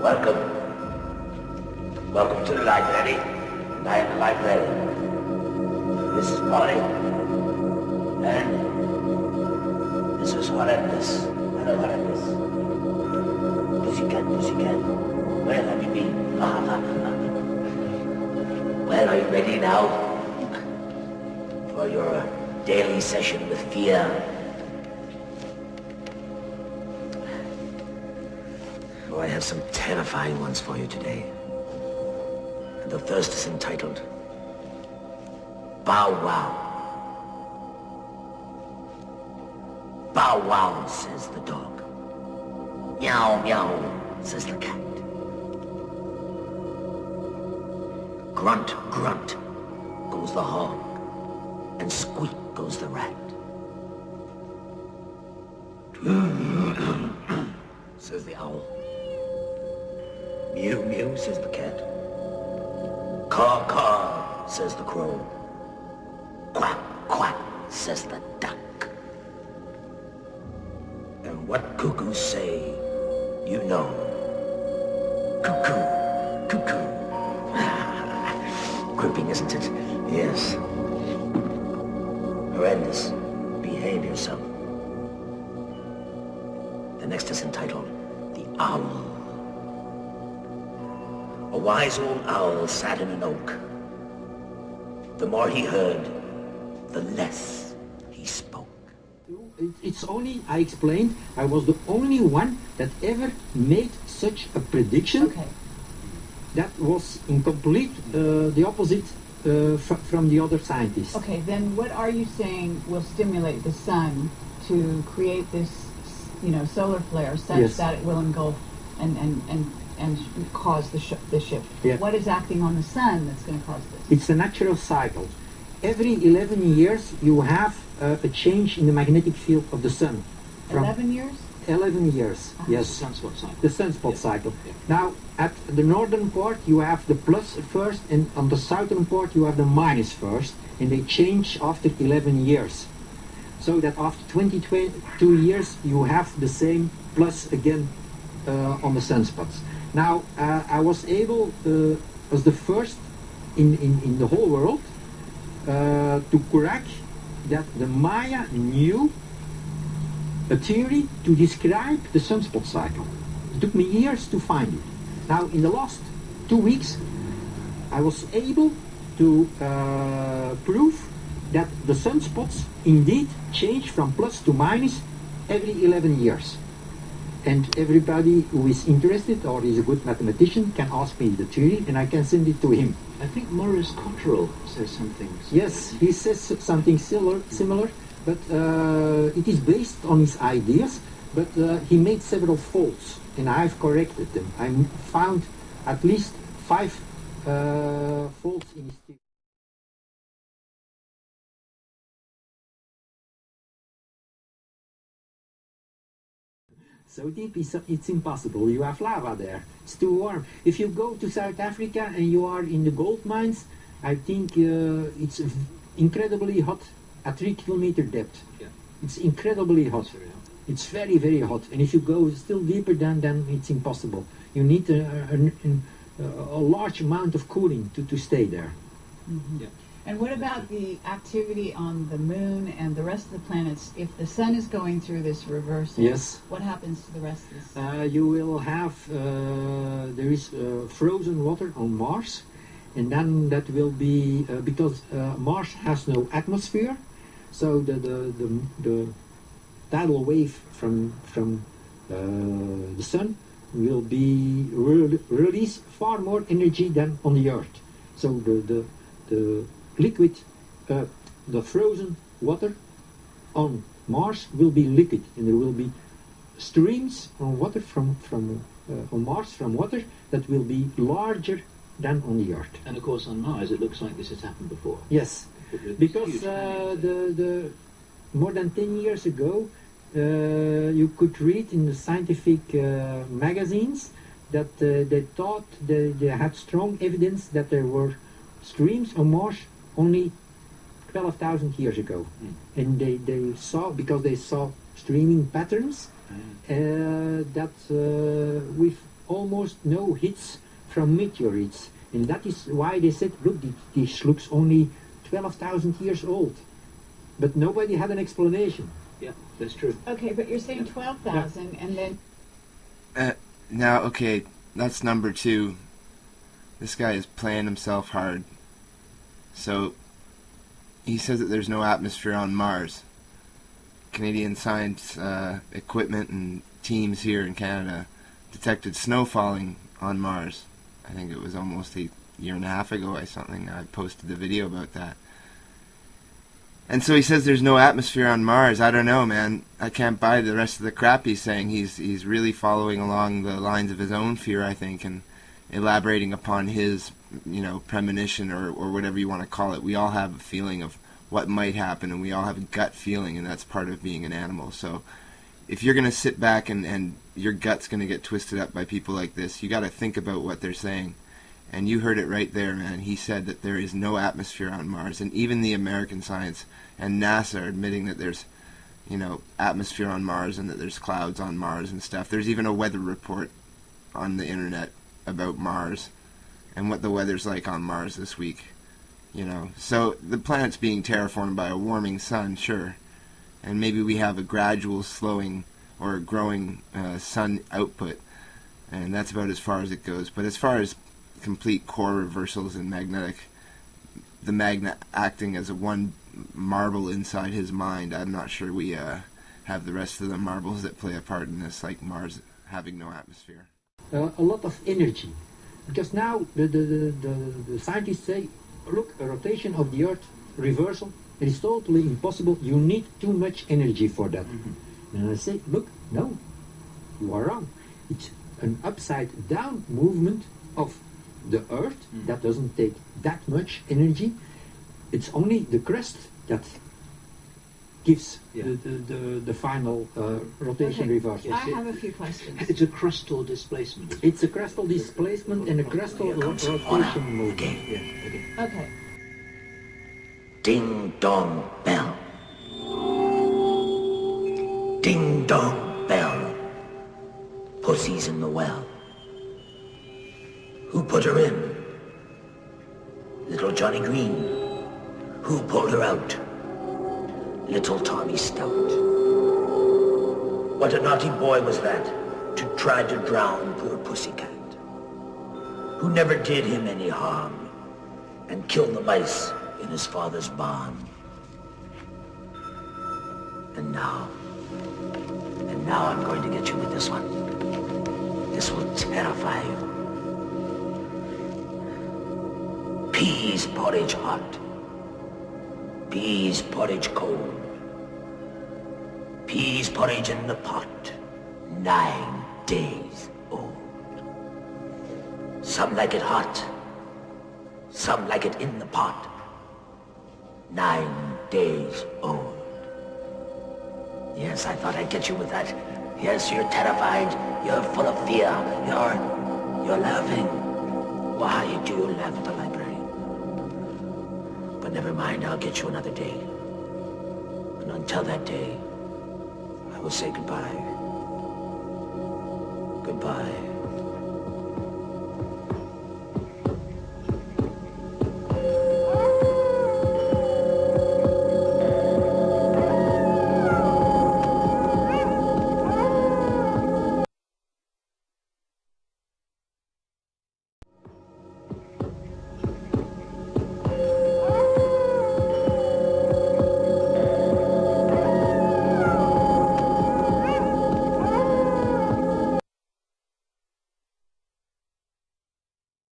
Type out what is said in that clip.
Welcome. Welcome to the library. And I am the librarian. This is Polly. And this is horrendous. Hello, horrendous. Pussycat, pussycat. Where have you been? Well, are you ready now? For your daily session with fear? Oh, I have some terrifying ones for you today. And the first is entitled Bow Wow. Bow wow, says the dog. Meow meow, says the cat. Grunt grunt goes the hog, and squeak goes the rat. Says the owl. Mew mew, says the cat. Caw caw, says the crow. Quack quack, says the duck. And what cuckoos say, you know. Cuckoo, cuckoo. Gripping, isn't it? Yes. Horrendous. Behave yourself. The next is entitled The Owl. A wise old owl sat in an oak. The more he heard, the less he spoke. It's only, I explained, I was the only one that ever made such a prediction. Okay. That was in complete the opposite from the other scientists. Okay, then what are you saying will stimulate the sun to create this, solar flare such Yes. that it will engulf and cause the shift? Yeah. What is acting on the sun that's going to cause this? It's a natural cycle. Every 11 years you have a change in the magnetic field of the sun. 11 years? 11 years, yes. Sunspot cycle. The sunspot cycle. Yeah. Now, at the northern part you have the plus first, and on the southern part you have the minus first, and they change after 11 years. So that after 22 years you have the same plus again on the sunspots. Now, I was able, as the first in the whole world, to correct that the Maya knew a theory to describe the sunspot cycle. It took me years to find it. Now, in the last 2 weeks, I was able to prove that the sunspots indeed change from plus to minus every 11 years. And everybody who is interested or is a good mathematician can ask me the theory, and I can send it to him. I think Maurice Cottrell says something. Yes, he says something similar, but it is based on his ideas, but he made several faults, and I've corrected them. I found at least 5 faults in his theory. So deep, it's impossible. You have lava there. It's too warm. If you go to South Africa and you are in the gold mines, I think it's incredibly hot at 3 kilometer depth. Yeah. It's incredibly hot. It's very hot. It's very, very hot. And if you go still deeper, then it's impossible. You need a large amount of cooling to stay there. Mm-hmm. Yeah. And what about the activity on the moon and the rest of the planets? If the sun is going through this reversal, Yes. what happens to the rest of this? You will have, there is frozen water on Mars, and then that will be, because Mars has no atmosphere, so the tidal wave from the sun will be release far more energy than on the Earth. So the liquid, the frozen water on Mars will be liquid, and there will be streams on water from on Mars from water that will be larger than on the Earth. And of course on Mars it looks like this has happened before. Yes, It's because huge. the more than 10 years ago you could read in the scientific magazines that they thought they had strong evidence that there were streams on Mars only 12,000 years ago. And they saw, because they saw streaming patterns, that with almost no hits from meteorites. And that is why they said, look, this looks only 12,000 years old. But nobody had an explanation. Yeah, that's true. Okay, but you're saying 12,000 and then... Now, okay, that's number 2. This guy is playing himself hard. So, he says that there's no atmosphere on Mars. Canadian science equipment and teams here in Canada detected snow falling on Mars. I think it was almost a year and a half ago or something. I posted the video about that. And so he says there's no atmosphere on Mars. I don't know, man. I can't buy the rest of the crap he's saying. He's really following along the lines of his own fear, I think, and elaborating upon his, premonition or whatever you want to call it. We all have a feeling of what might happen, and we all have a gut feeling, and that's part of being an animal. So if you're going to sit back and your gut's going to get twisted up by people like this, you got to think about what they're saying. And you heard it right there, man. He said that there is no atmosphere on Mars, and even the American science and NASA are admitting that there's, atmosphere on Mars and that there's clouds on Mars and stuff. There's even a weather report on the internet about Mars and what the weather's like on Mars this week. So the planet's being terraformed by a warming sun, sure, and maybe we have a gradual slowing or growing sun output, and that's about as far as it goes. But as far as complete core reversals and the magnet acting as a one marble inside his mind, I'm not sure we have the rest of the marbles that play a part in this, like Mars having no atmosphere. A lot of energy, because now the scientists say, look, a rotation of the Earth reversal, it is totally impossible. You need too much energy for that. And I say, look, no, you are wrong. It's an upside down movement of the Earth that doesn't take that much energy. It's only the crust that gives the final rotation reversal. I have a few questions. It's a crustal displacement. It's a crustal displacement and a crustal rotation movement. Okay. Ding dong bell. Ding dong bell. Pussy's in the well. Who put her in? Little Johnny Green. Who pulled her out? Little Tommy Stout. What a naughty boy was that, to try to drown poor Pussycat, who never did him any harm, and killed the mice in his father's barn. And now I'm going to get you with this one. This will terrify you. Peas porridge hot. Peas porridge cold. Peas porridge in the pot. 9 days old. Some like it hot. Some like it in the pot. 9 days old. Yes, I thought I'd get you with that. Yes, you're terrified. You're full of fear. You're laughing. Why do you laugh at the library? But never mind, I'll get you another day. And until that day, I will say goodbye. Goodbye.